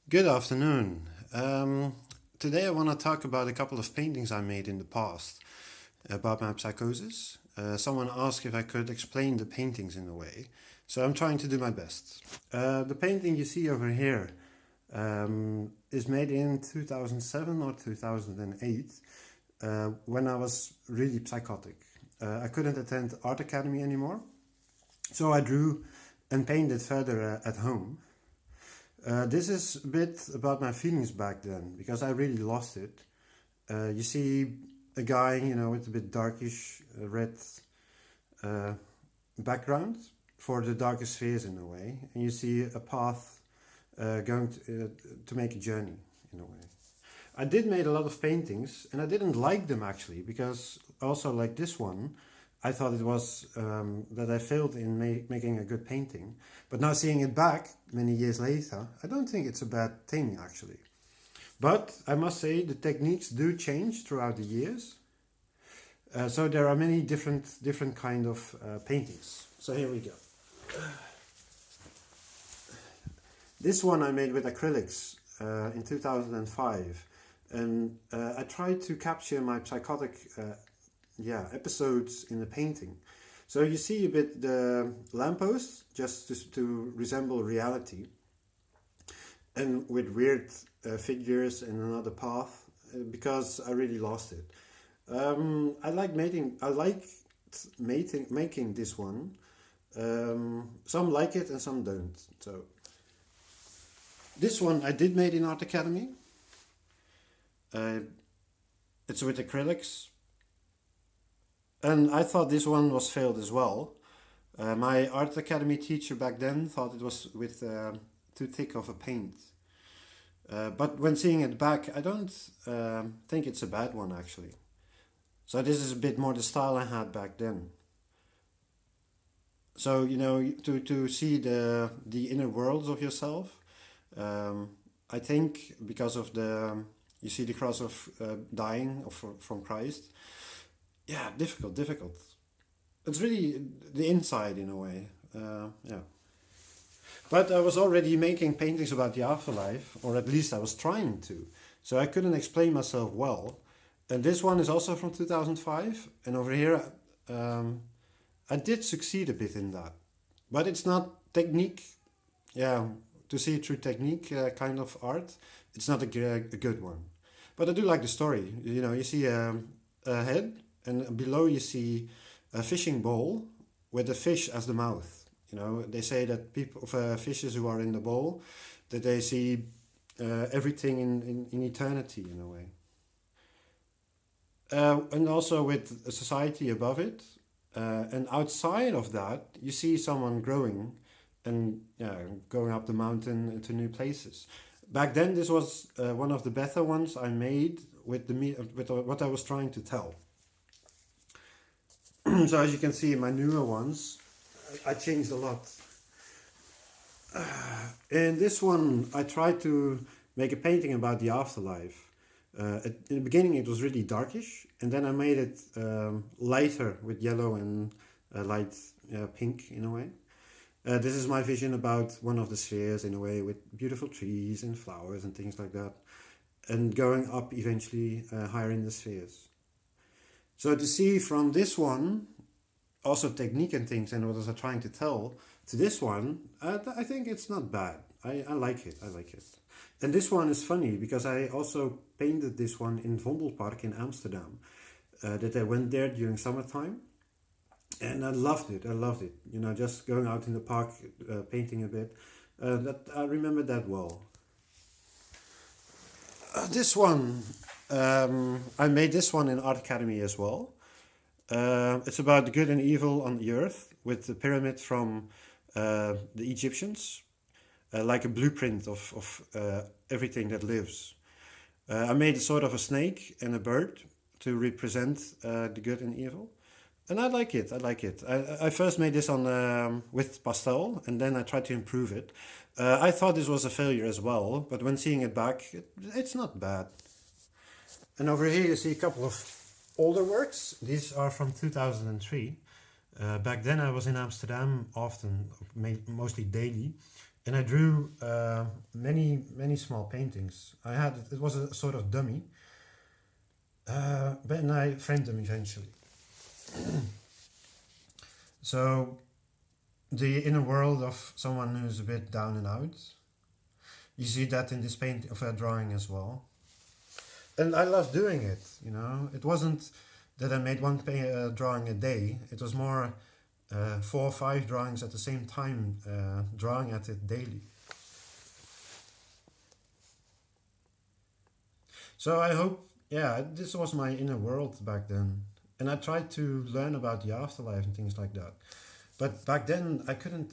Good afternoon. Today I want to talk about a couple of paintings I made in the past about my psychosis. Someone asked if I could explain the paintings in a way, so I'm trying to do my best. The painting you see over here is made in 2007 or 2008 when I was really psychotic. I couldn't attend art academy anymore, so I drew and painted further at home. This is a bit about my feelings back then because I really lost it. You see a guy, with a bit darkish red background for the darker spheres in a way, and you see a path going to make a journey in a way. I did made a lot of paintings, and I didn't like them actually because also like this one, I thought it was that I failed in making a good painting. But now seeing it back many years later, I don't think it's a bad thing actually. But I must say the techniques do change throughout the years. So there are many different kind of paintings. So here we go. This one I made with acrylics in 2005. And I tried to capture my psychotic episodes in the painting. So you see a bit the lamppost just to resemble reality, and with weird figures and another path because I really lost it. I liked making this one. Some like it and some don't. So this one I did made in Art Academy. It's with acrylics. And I thought this one was failed as well. My art academy teacher back then thought it was with too thick of a paint. But when seeing it back, I don't think it's a bad one actually. So this is a bit more the style I had back then. So to see the inner worlds of yourself. I think because of you see the cross of dying from Christ. Yeah, difficult. It's really the inside in a way. Yeah. But I was already making paintings about the afterlife, or at least I was trying to. So I couldn't explain myself well. And this one is also from 2005. And over here, I did succeed a bit in that. But it's not technique. Yeah, to see it through technique kind of art, it's not a good one. But I do like the story. You see a head. And below you see a fishing bowl with a fish as the mouth. They say that fishes who are in the bowl, that they see everything in eternity in a way. And also with a society above it. And outside of that, you see someone growing and going up the mountain into new places. Back then, this was one of the better ones I made with what I was trying to tell. So as you can see in my newer ones, I changed a lot. In this one, I tried to make a painting about the afterlife. In the beginning, it was really darkish, and then I made it lighter with yellow and light pink in a way. This is my vision about one of the spheres in a way, with beautiful trees and flowers and things like that, and going up eventually higher in the spheres. So to see from this one, also technique and things and what I was trying to tell, to this one, I think it's not bad. I like it. And this one is funny because I also painted this one in Vondelpark in Amsterdam. That I went there during summertime. And I loved it. Just going out in the park, painting a bit. I remember that well. This one, I made this one in Art Academy as well. It's about the good and evil on the earth with the pyramid from the Egyptians, like a blueprint of everything that lives. I made a sort of a snake and a bird to represent the good and evil. And I like it. I first made this on with pastel, and then I tried to improve it. I thought this was a failure as well, but when seeing it back, it's not bad. And over here you see a couple of older works. These are from 2003. Back then I was in Amsterdam often, mostly daily, and I drew many small paintings. It was a sort of dummy, but then I framed them eventually. So the inner world of someone who's a bit down and out, you see that in this painting of a drawing as well. And I love doing it, you know. It wasn't that I made one drawing a day. It was more 4 or 5 drawings at the same time, drawing at it daily. So I hope, yeah, this was my inner world back then. And I tried to learn about the afterlife and things like that. But back then I couldn't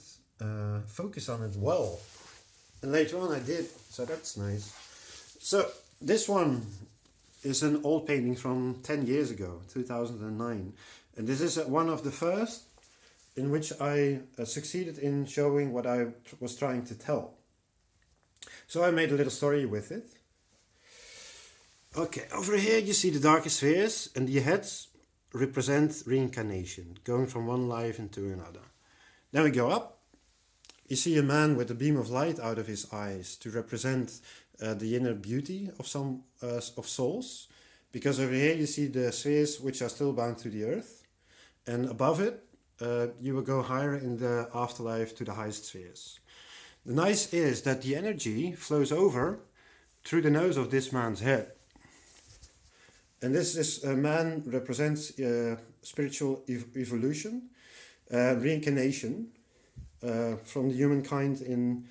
focus on it well. And later on I did, so that's nice. So this one is an old painting from 10 years ago, 2009. And this is one of the first in which I succeeded in showing what I was trying to tell. So I made a little story with it. Okay, over here you see the darker spheres, and the heads represent reincarnation, going from one life into another. Then we go up. You see a man with a beam of light out of his eyes to represent the inner beauty of some of souls, because over here you see the spheres which are still bound to the earth, and above it you will go higher in the afterlife to the highest spheres. The nice is that the energy flows over through the nose of this man's head. And this man represents spiritual evolution, reincarnation from the humankind in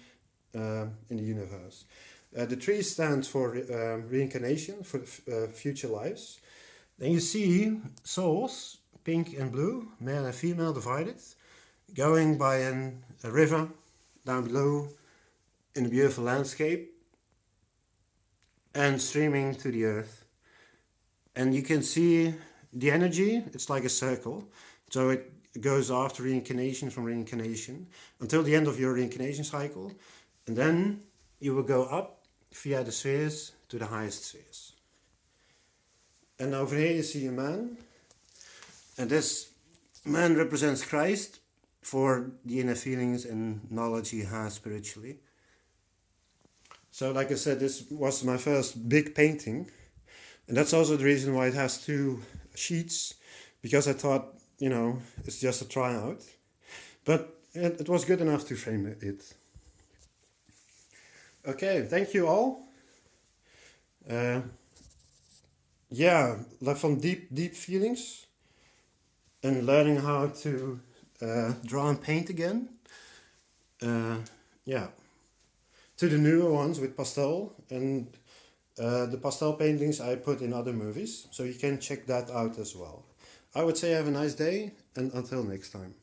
the universe. The tree stands for reincarnation, for future lives. Then you see souls, pink and blue, male and female divided, going by a river down below in a beautiful landscape and streaming to the earth. And you can see the energy, it's like a circle. So it goes after reincarnation from reincarnation until the end of your reincarnation cycle. And then you will go up via the spheres to the highest spheres. And over here you see a man. And this man represents Christ for the inner feelings and knowledge he has spiritually. So like I said, this was my first big painting. And that's also the reason why it has 2 sheets, because I thought, you know, it's just a tryout. But it was good enough to frame it. Okay, thank you all. Yeah, like from deep feelings and learning how to draw and paint again. Yeah, to the newer ones with pastel, and the pastel paintings I put in other movies, so you can check that out as well. I would say have a nice day, and until next time.